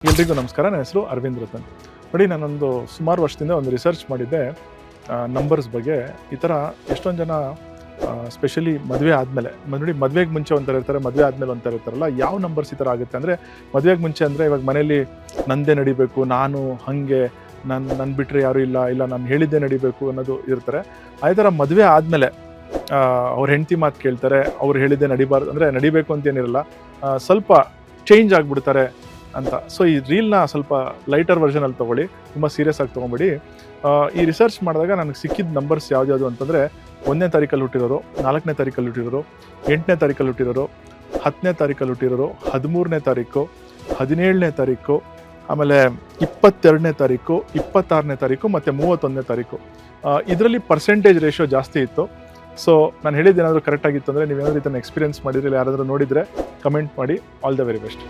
ಎಲ್ರಿಗೂ ನಮಸ್ಕಾರ. ನನ್ನ ಹೆಸರು ಅರವಿಂದ್ ರತನ್. ನೋಡಿ, ನಾನೊಂದು ಸುಮಾರು ವರ್ಷದಿಂದ ಒಂದು ರಿಸರ್ಚ್ ಮಾಡಿದ್ದೆ ನಂಬರ್ಸ್ ಬಗ್ಗೆ. ಈ ಥರ ಎಷ್ಟೊಂದು ಜನ ಸ್ಪೆಷಲಿ ಮದುವೆ ಆದಮೇಲೆ, ನೋಡಿ ಮದುವೆಗೆ ಮುಂಚೆ ಒಂಥರ ಇರ್ತಾರೆ, ಮದುವೆ ಆದಮೇಲೆ ಒಂಥರ ಇರ್ತಾರಲ್ಲ, ಯಾವ ನಂಬರ್ಸ್ ಈ ಥರ ಆಗುತ್ತೆ ಅಂದರೆ, ಮದುವೆಗೆ ಮುಂಚೆ ಅಂದರೆ ಇವಾಗ ಮನೇಲಿ ನಂದೇ ನಡಿಬೇಕು, ನಾನು ಹಾಗೆ ನನ್ನ ಬಿಟ್ಟರೆ ಯಾರೂ ಇಲ್ಲ, ನಾನು ಹೇಳಿದ್ದೇ ನಡಿಬೇಕು ಅನ್ನೋದು ಇರ್ತಾರೆ. ಅದೇ ಥರ ಮದುವೆ ಆದಮೇಲೆ ಅವ್ರ ಹೆಂಡತಿ ಮಾತು ಕೇಳ್ತಾರೆ, ಅವ್ರು ಹೇಳಿದ್ದೇ ನಡಿಬಾರ್ದು, ಅಂದರೆ ನಡಿಬೇಕು ಅಂತೇನಿರಲ್ಲ, ಸ್ವಲ್ಪ ಚೇಂಜ್ ಆಗಿಬಿಡ್ತಾರೆ ಅಂತ. ಸೊ ಈ ರೀಲ್ನ ಸ್ವಲ್ಪ ಲೈಟರ್ ವರ್ಷನಲ್ಲಿ ತೊಗೊಳ್ಳಿ, ತುಂಬ ಸೀರಿಯಸ್ ಆಗಿ ತೊಗೊಂಬಿಡಿ. ಈ ರಿಸರ್ಚ್ ಮಾಡಿದಾಗ ನನಗೆ ಸಿಕ್ಕಿದ ನಂಬರ್ಸ್ ಯಾವ್ದು ಅಂತಂದರೆ, 1ನೇ ತಾರೀಕಲ್ಲಿ ಹುಟ್ಟಿರೋರು, 4ನೇ ತಾರೀಕಲ್ಲಿ ಹುಟ್ಟಿರೋರು, 8ನೇ ತಾರೀಕಲ್ಲಿ ಹುಟ್ಟಿರೋರು, 10ನೇ ತಾರೀಕಲ್ಲಿ ಹುಟ್ಟಿರೋರು, 13ನೇ ತಾರೀಕು, 17ನೇ ತಾರೀಕು, ಆಮೇಲೆ 22ನೇ ತಾರೀಕು, 26ನೇ ತಾರೀಕು ಮತ್ತು 31ನೇ ತಾರೀಕು. ಇದರಲ್ಲಿ ಪರ್ಸೆಂಟೇಜ್ ರೇಷಿಯೋ ಜಾಸ್ತಿ ಇತ್ತು. ಸೊ ನಾನು ಹೇಳಿದ್ದೇನಾದರೂ ಕರೆಕ್ಟ್ ಆಗಿತ್ತು ಅಂದರೆ, ನೀವೇನಾದರೂ ಇದನ್ನು ಎಕ್ಸ್ಪೀರಿಯನ್ಸ್ ಮಾಡಿದರೆ, ಯಾರಾದರೂ ನೋಡಿದರೆ ಕಮೆಂಟ್ ಮಾಡಿ. All the very best.